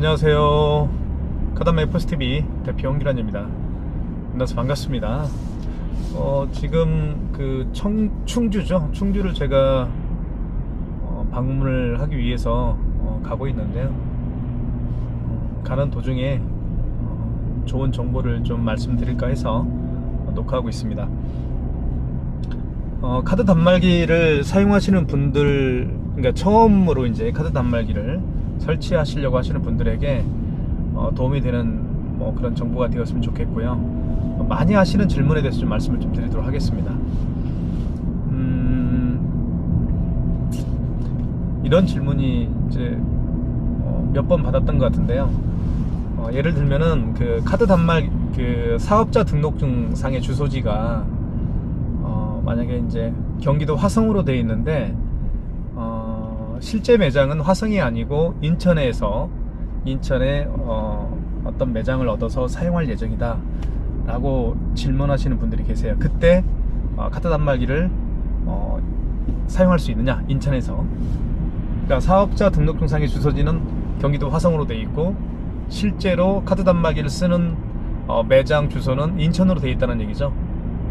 안녕하세요. 카담 FSTV 대표 홍기란입니다. 만나서 반갑습니다. 지금 충주죠. 충주를 제가 방문을 하기 위해서 가고 있는데요. 가는 도중에 좋은 정보를 좀 말씀드릴까 해서 녹화하고 있습니다. 카드 단말기를 사용하시는 분들, 그러니까 처음으로 이제 카드 단말기를 설치하시려고 하시는 분들에게 도움이 되는 그런 정보가 되었으면 좋겠고요. 많이 하시는 질문에 대해서 좀 말씀을 좀 드리도록 하겠습니다. 이런 질문이 이제 몇 번 받았던 것 같은데요. 예를 들면은 그 카드 단말 그 사업자 등록증 상의 주소지가 만약에 이제 경기도 화성으로 되어 있는데 실제 매장은 화성이 아니고 인천에 어떤 매장을 얻어서 사용할 예정이다 라고 질문하시는 분들이 계세요. 그때 카드 단말기를 사용할 수 있느냐, 인천에서. 그러니까 사업자 등록증 상의 주소지는 경기도 화성으로 되어 있고 실제로 카드 단말기를 쓰는 매장 주소는 인천으로 되어 있다는 얘기죠.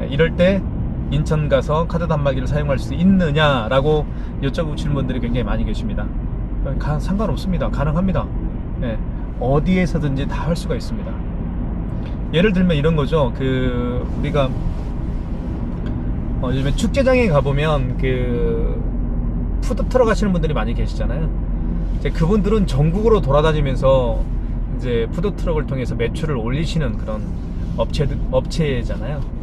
이럴 때 인천 가서 카드 단말기를 사용할 수 있느냐라고 여쭤보시는 분들이 굉장히 많이 계십니다. 상관없습니다. 가능합니다. 어디에서든지 다 할 수가 있습니다. 예를 들면 이런 거죠. 우리가 요즘에 축제장에 가보면 푸드트럭 하시는 분들이 많이 계시잖아요. 이제 그분들은 전국으로 돌아다니면서 이제 푸드트럭을 통해서 매출을 올리시는 그런 업체잖아요.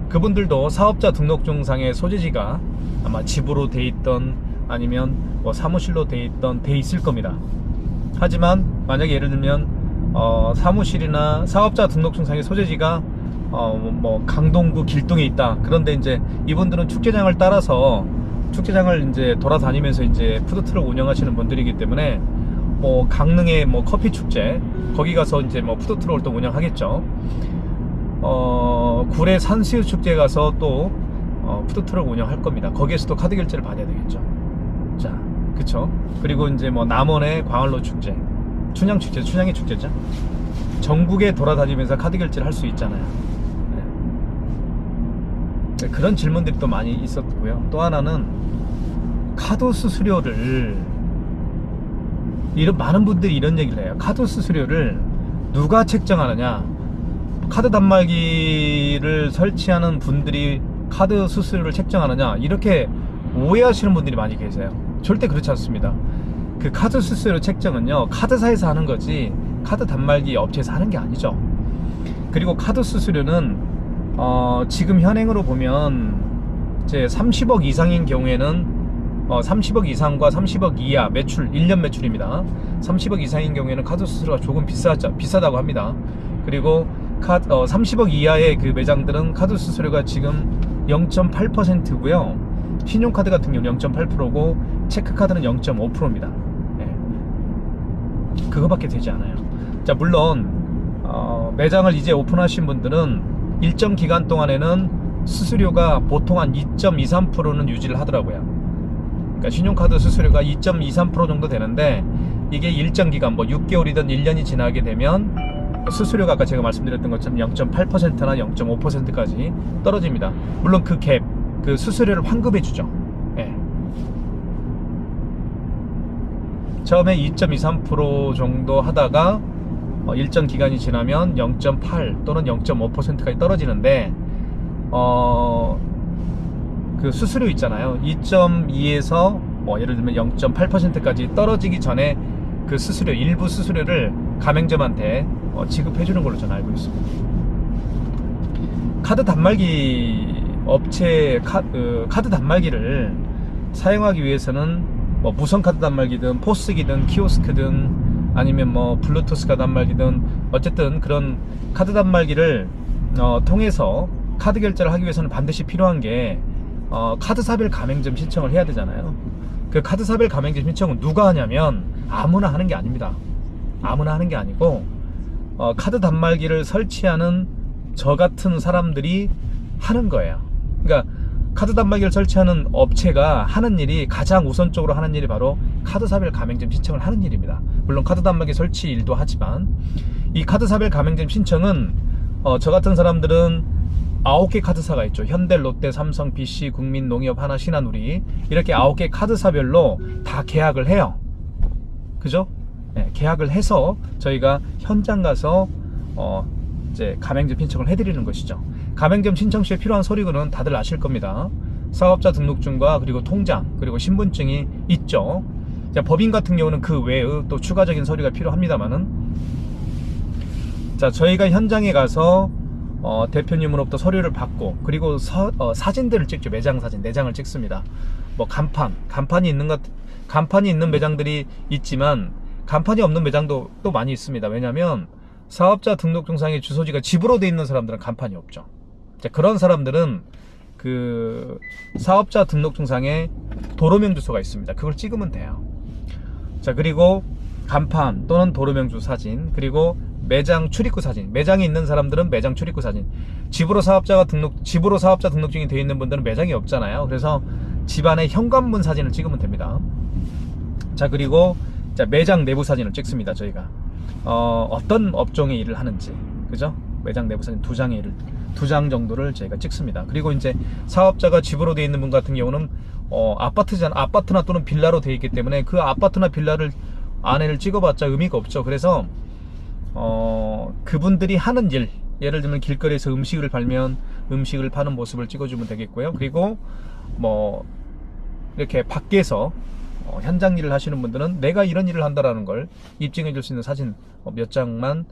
그분들도 사업자 등록증상의 소재지가 아마 집으로 돼 있던 아니면 사무실로 돼 있을 겁니다. 하지만 만약에 예를 들면 사무실이나 사업자 등록증상의 소재지가 강동구 길동에 있다. 그런데 이제 이분들은 축제장을 따라서 축제장을 이제 돌아다니면서 이제 푸드트럭 운영하시는 분들이기 때문에 강릉의 커피 축제 거기 가서 이제 푸드트럭을 또 운영하겠죠. 구례 산수유 축제 가서 또 푸드트럭 운영할 겁니다. 거기에서도 카드 결제를 받아야 되겠죠. 자, 그쵸. 그리고 이제 남원의 광활로 축제, 춘향 축제, 춘향의 축제죠. 전국에 돌아다니면서 카드 결제를 할 수 있잖아요. 네. 그런 질문들이 또 많이 있었고요. 또 하나는 카드 수수료를, 많은 분들이 이런 얘기를 해요. 카드 수수료를 누가 책정하느냐? 카드 단말기를 설치하는 분들이 카드 수수료를 책정하느냐, 이렇게 오해하시는 분들이 많이 계세요. 절대 그렇지 않습니다. 그 카드 수수료 책정은요, 카드사에서 하는 거지 카드 단말기 업체에서 하는 게 아니죠. 그리고 카드 수수료는 지금 현행으로 보면 이제 30억 이상인 경우에는 30억 이상과 30억 이하 매출, 1년 매출입니다. 30억 이상인 경우에는 카드 수수료가 조금 비싸다고 합니다. 그리고 30억 이하의 그 매장들은 카드 수수료가 지금 0.8%고요. 신용카드 같은 경우는 0.8%고 체크카드는 0.5%입니다. 그거밖에 되지 않아요. 자, 물론 매장을 이제 오픈하신 분들은 일정 기간 동안에는 수수료가 보통 한 2.23%는 유지를 하더라고요. 그러니까 신용카드 수수료가 2.23% 정도 되는데 이게 일정 기간 6개월이든 1년이 지나게 되면 수수료가 아까 제가 말씀드렸던 것처럼 0.8%나 0.5%까지 떨어집니다. 물론 그 수수료를 환급해 주죠. 처음에 2.23% 정도 하다가 일정 기간이 지나면 0.8 또는 0.5%까지 떨어지는데 그 수수료 있잖아요. 2.2에서 예를 들면 0.8%까지 떨어지기 전에 그 수수료, 일부 수수료를 가맹점한테 지급해 주는 걸로 저는 알고 있습니다. 카드 단말기 업체 카드 단말기를 사용하기 위해서는 무선 카드 단말기든 포스기든 키오스크든 아니면 블루투스 카드 단말기든 어쨌든 그런 카드 단말기를 통해서 카드 결제를 하기 위해서는 반드시 필요한 게 카드사별 가맹점 신청을 해야 되잖아요. 그 카드사별 가맹점 신청은 누가 하냐면 아무나 하는 게 아닙니다. 아무나 하는 게 아니고 카드 단말기를 설치하는 저 같은 사람들이 하는 거예요. 그러니까 카드 단말기를 설치하는 업체가 하는 일이, 가장 우선적으로 하는 일이 바로 카드사별 가맹점 신청을 하는 일입니다. 물론 카드 단말기 설치 일도 하지만, 이 카드사별 가맹점 신청은 저 같은 사람들은 9개 카드사가 있죠. 현대, 롯데, 삼성, BC, 국민, 농협, 하나, 신한, 우리, 이렇게 9개 카드사별로 다 계약을 해요. 그죠? 네, 계약을 해서 저희가 현장 가서 이제 가맹점 신청을 해드리는 것이죠. 가맹점 신청 시에 필요한 서류는 다들 아실 겁니다. 사업자 등록증과 그리고 통장, 그리고 신분증이 있죠. 자, 법인 같은 경우는 그 외의 또 추가적인 서류가 필요합니다만은, 자, 저희가 현장에 가서 대표님으로부터 서류를 받고, 그리고 사진들을 찍죠. 매장 사진, 내장을 찍습니다. 뭐 간판이 있는 매장들이 있지만 간판이 없는 매장도 또 많이 있습니다. 왜냐하면 사업자 등록증상의 주소지가 집으로 돼 있는 사람들은 간판이 없죠. 자, 그런 사람들은 그 사업자 등록증상에 도로명 주소가 있습니다. 그걸 찍으면 돼요. 자, 그리고 간판 또는 도로명주 사진, 그리고 매장 출입구 사진. 매장이 있는 사람들은 매장 출입구 사진. 집으로 사업자 등록증이 되어 있는 분들은 매장이 없잖아요. 그래서 집안의 현관문 사진을 찍으면 됩니다. 자, 그리고 자, 매장 내부 사진을 찍습니다. 저희가 어떤 업종의 일을 하는지, 그죠? 매장 내부 사진 2장 정도를 저희가 찍습니다. 그리고 이제 사업자가 집으로 되어 있는 분 같은 경우는 아파트나 또는 빌라로 되어 있기 때문에 그 아파트나 빌라를 안에를 찍어봤자 의미가 없죠. 그래서 그분들이 하는 일, 예를 들면 길거리에서 음식을 팔면 음식을 파는 모습을 찍어주면 되겠고요. 그리고 뭐 이렇게 밖에서 현장 일을 하시는 분들은 내가 이런 일을 한다라는 걸 입증해 줄 수 있는 사진 몇 장만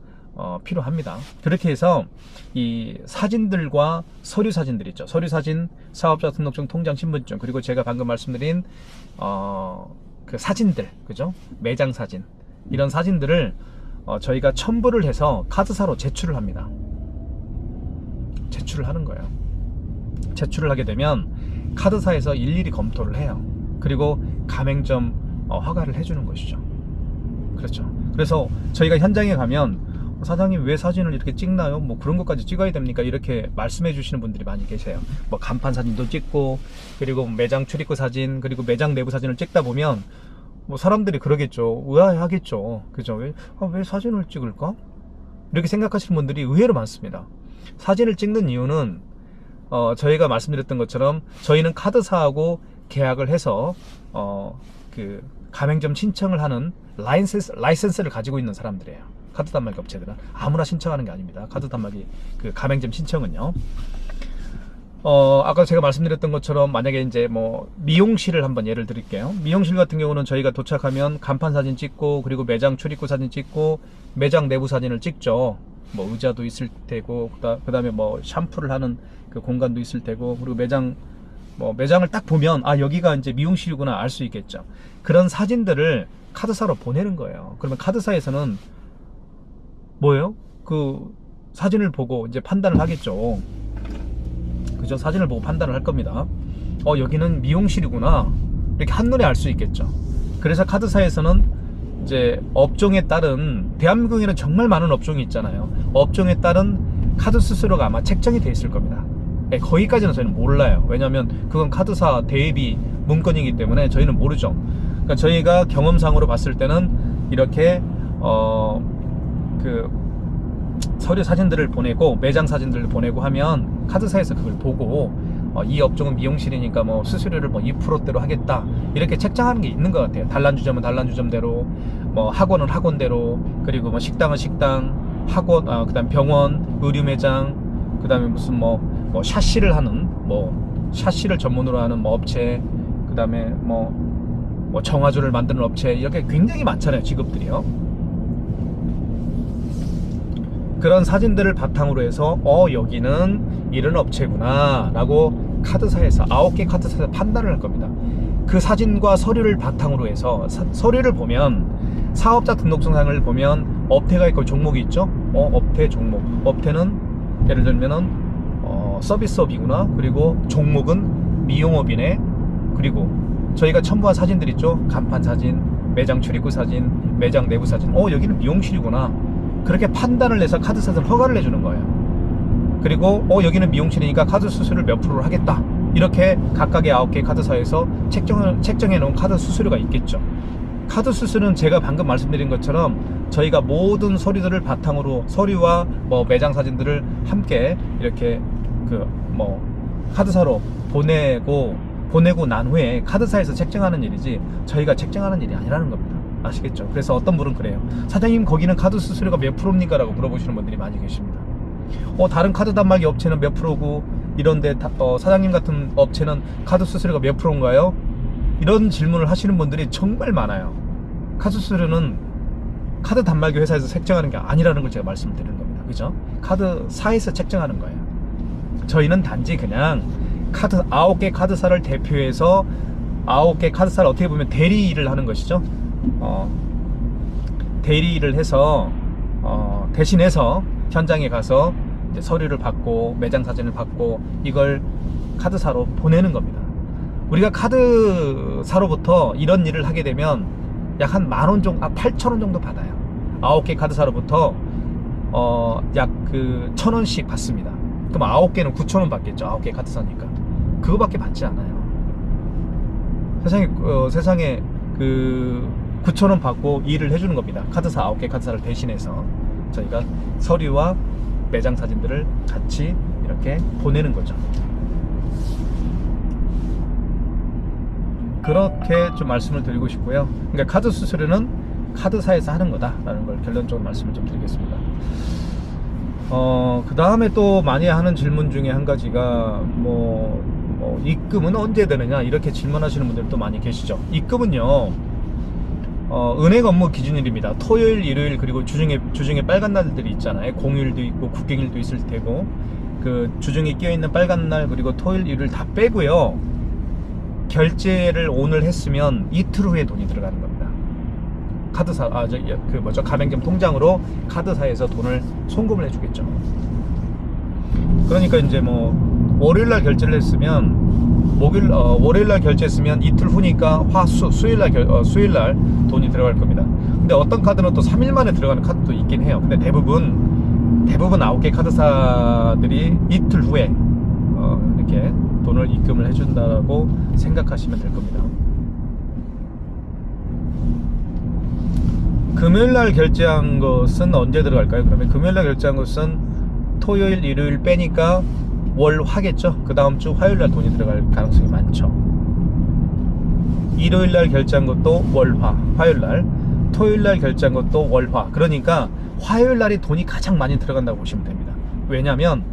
필요합니다. 그렇게 해서 이 사진들과 서류 사진들 있죠. 서류 사진, 사업자 등록증, 통장, 신분증, 그리고 제가 방금 말씀드린 그 사진들, 그죠? 매장 사진, 이런 사진들을 저희가 첨부를 해서 카드사로 제출을 합니다. 제출을 하는 거예요. 제출을 하게 되면 카드사에서 일일이 검토를 해요. 그리고 가맹점 허가를 해주는 것이죠. 그렇죠. 그래서 저희가 현장에 가면 사장님 왜 사진을 이렇게 찍나요? 뭐 그런 것까지 찍어야 됩니까? 이렇게 말씀해 주시는 분들이 많이 계세요. 뭐 간판 사진도 찍고, 그리고 매장 출입구 사진, 그리고 매장 내부 사진을 찍다 보면 뭐 사람들이 그러겠죠. 의아해하겠죠. 그죠? 왜 사진을 찍을까? 이렇게 생각하시는 분들이 의외로 많습니다. 사진을 찍는 이유는 저희가 말씀드렸던 것처럼 저희는 카드사하고 계약을 해서 그 가맹점 신청을 하는 라이센스를 가지고 있는 사람들이에요. 카드 단말기 업체들은 아무나 신청하는 게 아닙니다. 카드 단말기 그 가맹점 신청은요. 아까 제가 말씀드렸던 것처럼 만약에 이제 뭐 미용실을 한번 예를 드릴게요. 미용실 같은 경우는 저희가 도착하면 간판 사진 찍고, 그리고 매장 출입구 사진 찍고, 매장 내부 사진을 찍죠. 뭐 의자도 있을 테고, 그다음에 뭐 샴푸를 하는 그 공간도 있을 테고, 그리고 매장을 딱 보면 여기가 이제 미용실이구나 알 수 있겠죠. 그런 사진들을 카드사로 보내는 거예요. 그러면 카드사에서는 뭐예요? 그 사진을 보고 이제 판단을 하겠죠. 그죠? 사진을 보고 판단을 할 겁니다. 여기는 미용실이구나 이렇게 한눈에 알 수 있겠죠. 그래서 카드사에서는 이제 업종에 따른, 대한민국에는 정말 많은 업종이 있잖아요. 업종에 따른 카드 수수료가 아마 책정이 돼 있을 겁니다. 거기까지는 저희는 몰라요. 왜냐하면 그건 카드사 대비 문건이기 때문에 저희는 모르죠. 그러니까 저희가 경험상으로 봤을 때는 이렇게 그 서류 사진들을 보내고, 매장 사진들을 보내고 하면 카드사에서 그걸 보고 이 업종은 미용실이니까 뭐 수수료를 뭐 2%대로 하겠다 이렇게 책정하는 게 있는 것 같아요. 단란주점은 단란주점대로, 뭐 학원은 학원대로, 그리고 뭐 식당은 식당, 학원, 그다음 병원, 의류 매장, 그다음에 무슨 뭐 샤시를 하는, 뭐 샤시를 전문으로 하는 뭐 업체, 그다음에 뭐 정화조를 만드는 업체, 이렇게 굉장히 많잖아요, 직업들이요. 그런 사진들을 바탕으로 해서 여기는 이런 업체구나 라고 카드사에서 9개 카드사에서 판단을 할 겁니다. 그 사진과 서류를 바탕으로 해서 서류를 보면, 사업자 등록증상을 보면 업태가 있고 종목이 있죠. 업태, 종목. 업태는 예를 들면은 서비스업이구나. 그리고 종목은 미용업이네. 그리고 저희가 첨부한 사진들 있죠. 간판 사진, 매장 출입구 사진, 매장 내부 사진. 여기는 미용실이구나. 그렇게 판단을 해서 카드사에서 허가를 내주는 거예요. 그리고 여기는 미용실이니까 카드 수수료를 몇 프로를 하겠다 이렇게 각각의 9개 카드사에서 책정해 놓은 카드 수수료가 있겠죠. 카드 수수료는 제가 방금 말씀드린 것처럼 저희가 모든 서류들을 바탕으로 서류와 뭐 매장 사진들을 함께 이렇게 카드사로 보내고 난 후에 카드사에서 책정하는 일이지 저희가 책정하는 일이 아니라는 겁니다. 아시겠죠? 그래서 어떤 분은 그래요. 사장님, 거기는 카드 수수료가 몇 프로입니까? 라고 물어보시는 분들이 많이 계십니다. 다른 카드 단말기 업체는 몇 프로고 이런데 사장님 같은 업체는 카드 수수료가 몇 프로인가요? 이런 질문을 하시는 분들이 정말 많아요. 카드 수수료는 카드 단말기 회사에서 책정하는 게 아니라는 걸 제가 말씀을 드리는 겁니다. 그죠? 카드사에서 책정하는 거예요. 저희는 단지 그냥 9개 카드사를 대표해서 9개 카드사를 어떻게 보면 대리 일을 하는 것이죠. 대리 일을 해서 대신해서 현장에 가서 이제 서류를 받고 매장 사진을 받고 이걸 카드사로 보내는 겁니다. 우리가 카드사로부터 이런 일을 하게 되면 약 한 10,000원 정도, 8,000원 정도 받아요. 9개 카드사로부터 약 1,000원씩 받습니다. 그럼 9개는 9,000원 받겠죠. 9개 카드사니까 그거밖에 받지 않아요. 세상에 9,000원 받고 일을 해주는 겁니다. 카드사 9개 카드사를 대신해서 저희가 서류와 매장 사진들을 같이 이렇게 보내는 거죠. 그렇게 좀 말씀을 드리고 싶고요. 그러니까 카드 수수료는 카드사에서 하는 거다라는 걸 결론적으로 말씀을 좀 드리겠습니다. 그 다음에 또 많이 하는 질문 중에 한 가지가 입금은 언제 되느냐 이렇게 질문하시는 분들도 많이 계시죠. 입금은요 은행 업무 기준일입니다. 토요일, 일요일 그리고 주중에 빨간 날들이 있잖아요. 공휴일도 있고 국경일도 있을 테고 그 주중에 끼어있는 빨간 날 그리고 토요일, 일요일 다 빼고요. 결제를 오늘 했으면 이틀 후에 돈이 들어가는 겁니다. 카드사 가맹점 통장으로 카드사에서 돈을 송금을 해주겠죠. 그러니까 이제 월요일날 결제를 했으면 월요일날 결제했으면 이틀 후니까 수요일날 돈이 들어갈 겁니다. 근데 어떤 카드는 또 3일 만에 들어가는 카드도 있긴 해요. 근데 대부분 9개 카드사들이 이틀 후에 이렇게 돈을 입금을 해준다고 생각하시면 될 겁니다. 금요일날 결제한 것은 언제 들어갈까요? 그러면 금요일날 결제한 것은 토요일, 일요일 빼니까 월화겠죠. 그 다음 주 화요일날 돈이 들어갈 가능성이 많죠. 일요일날 결제한 것도 월화, 화요일날, 토요일날 결제한 것도 월화. 그러니까 화요일날이 돈이 가장 많이 들어간다고 보시면 됩니다. 왜냐하면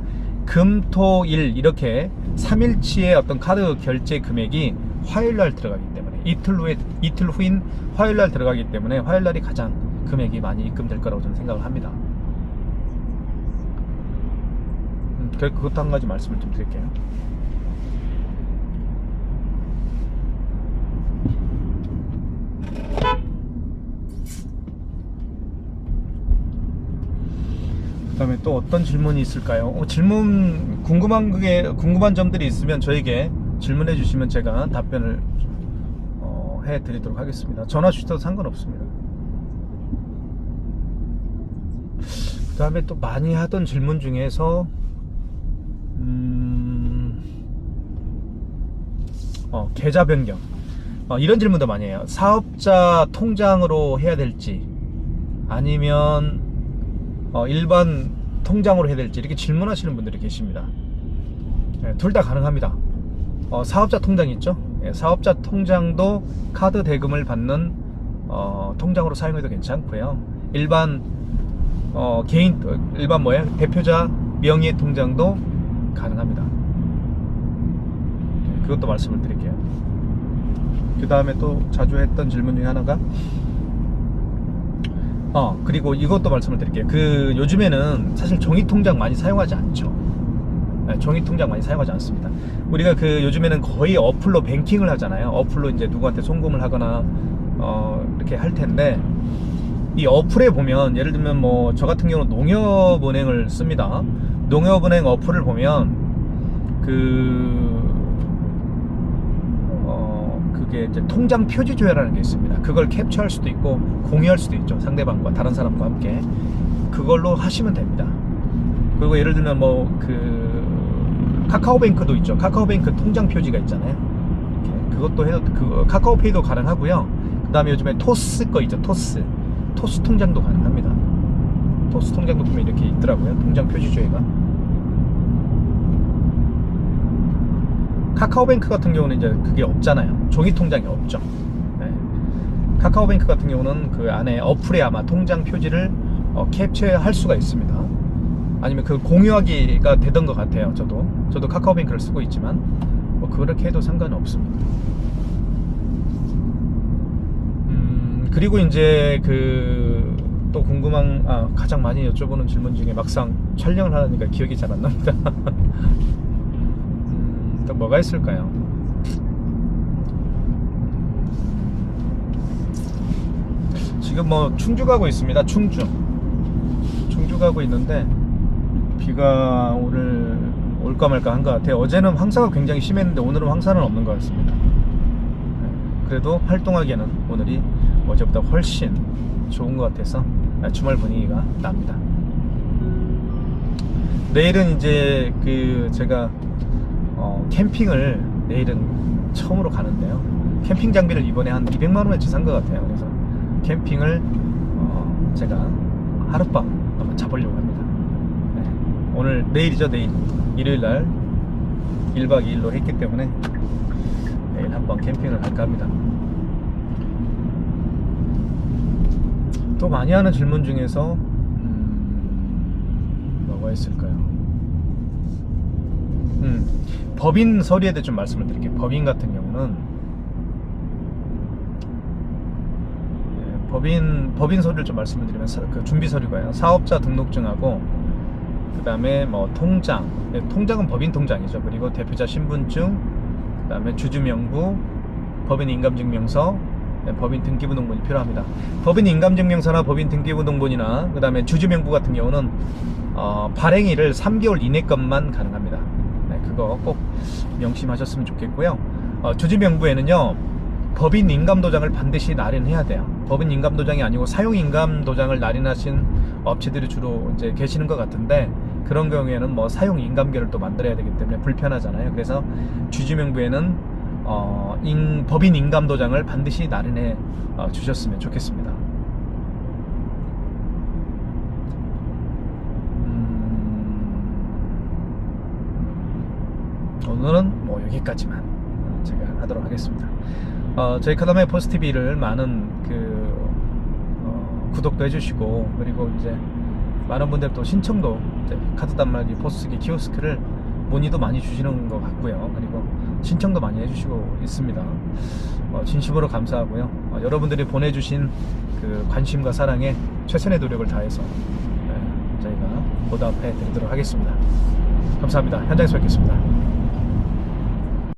금, 토, 일 이렇게 3일치의 어떤 카드 결제 금액이 화요일날 들어가기 때문에 이틀 후인 화요일날 들어가기 때문에 화요일날이 가장 금액이 많이 입금될 거라고 저는 생각을 합니다. 그것도 한 가지 말씀을 좀 드릴게요. 그 다음에 또 어떤 질문이 있을까요? 질문 궁금한 점들이 있으면 저에게 질문해 주시면 제가 답변을 해 드리도록 하겠습니다. 전화 주셔도 상관없습니다. 그 다음에 또 많이 하던 질문 중에서 계좌 변경 이런 질문도 많이 해요. 사업자 통장으로 해야 될지 아니면 일반 통장으로 해야 될지 이렇게 질문하시는 분들이 계십니다. 둘 다 가능합니다. 사업자 통장 있죠? 사업자 통장도 카드 대금을 받는 통장으로 사용해도 괜찮고요. 일반 대표자 명의의 통장도 가능합니다. 그것도 말씀을 드릴게요. 그 다음에 또 자주 했던 질문 중에 하나가 그리고 이것도 말씀을 드릴게요. 요즘에는 사실 종이통장 많이 사용하지 않죠. 종이통장 많이 사용하지 않습니다. 우리가 요즘에는 거의 어플로 뱅킹을 하잖아요. 어플로 이제 누구한테 송금을 하거나 이렇게 할 텐데 이 어플에 보면 예를 들면 저 같은 경우는 농협은행을 씁니다. 농협은행 어플을 보면 그게 이제 통장 표지 조회라는 게 있습니다. 그걸 캡처할 수도 있고 공유할 수도 있죠. 상대방과 다른 사람과 함께 그걸로 하시면 됩니다. 그리고 예를 들면 카카오뱅크도 있죠. 카카오뱅크 통장 표지가 있잖아요. 이렇게 그것도 해도 카카오페이도 가능하고요. 그 다음에 요즘에 토스 거 있죠. 토스 통장도 가능합니다. 토스 통장도 보면 이렇게 있더라고요. 통장 표지 주회가. 카카오뱅크 같은 경우는 이제 그게 없잖아요. 종이 통장이 없죠. 네. 카카오뱅크 같은 경우는 그 안에 어플에 아마 통장 표지를 캡처할 수가 있습니다. 아니면 그 공유하기가 되던 것 같아요. 저도 카카오뱅크를 쓰고 있지만 뭐 그렇게 해도 상관은 없습니다. 그리고 이제 그 또 궁금한 가장 많이 여쭤보는 질문 중에 막상 촬영을 하니까 기억이 잘 안 납니다. 또 뭐가 있을까요? 지금 뭐 충주 가고 있습니다. 충주 가고 있는데 비가 오늘 올까 말까 한 것 같아요. 어제는 황사가 굉장히 심했는데 오늘은 황사는 없는 것 같습니다. 그래도 활동하기에는 오늘이 어제보다 훨씬 좋은 것 같아서 주말 분위기가 납니다. 내일은 이제 그 제가 캠핑을 내일은 처음으로 가는데요. 캠핑 장비를 이번에 한 200만원어치 산 것 같아요. 그래서 캠핑을 제가 하룻밤 한번 자보려고 합니다. 오늘 내일이죠. 내일 일요일날 1박 2일로 했기 때문에 내일 한번 캠핑을 갈까 합니다. 또 많이 하는 질문 중에서 뭐가 있을까요? 법인 서류에 대해 좀 말씀을 드릴게요. 법인 같은 경우는 법인 서류를 좀 말씀을 드리면 그 준비 서류가요. 사업자 등록증하고 그 다음에 뭐 통장, 통장은 법인 통장이죠. 그리고 대표자 신분증, 그 다음에 주주명부, 법인 인감증명서, 법인 등기부등본이 필요합니다. 법인 인감증명서나 법인 등기부등본이나 그 다음에 주주명부 같은 경우는 발행일을 3개월 이내 것만 가능합니다. 그거 꼭 명심하셨으면 좋겠고요. 주주명부에는요 법인 인감도장을 반드시 날인해야 돼요. 법인 인감도장이 아니고 사용 인감도장을 날인하신 업체들이 주로 이제 계시는 것 같은데, 그런 경우에는 뭐 사용 인감계를 또 만들어야 되기 때문에 불편하잖아요. 그래서 주주명부에는 법인 인감도장을 반드시 날인해 주셨으면 좋겠습니다. 오늘은 뭐 여기까지만 제가 하도록 하겠습니다. 저희 카다마의 포스TV를 많은 구독도 해주시고, 그리고 이제 많은 분들 또 신청도 이제 카드 단말기 포스기 키오스크를 문의도 많이 주시는 것 같고요. 그리고 신청도 많이 해주시고 있습니다. 진심으로 감사하고요. 여러분들이 보내주신 그 관심과 사랑에 최선의 노력을 다해서 저희가 보답해 드리도록 하겠습니다. 감사합니다. 현장에서 뵙겠습니다.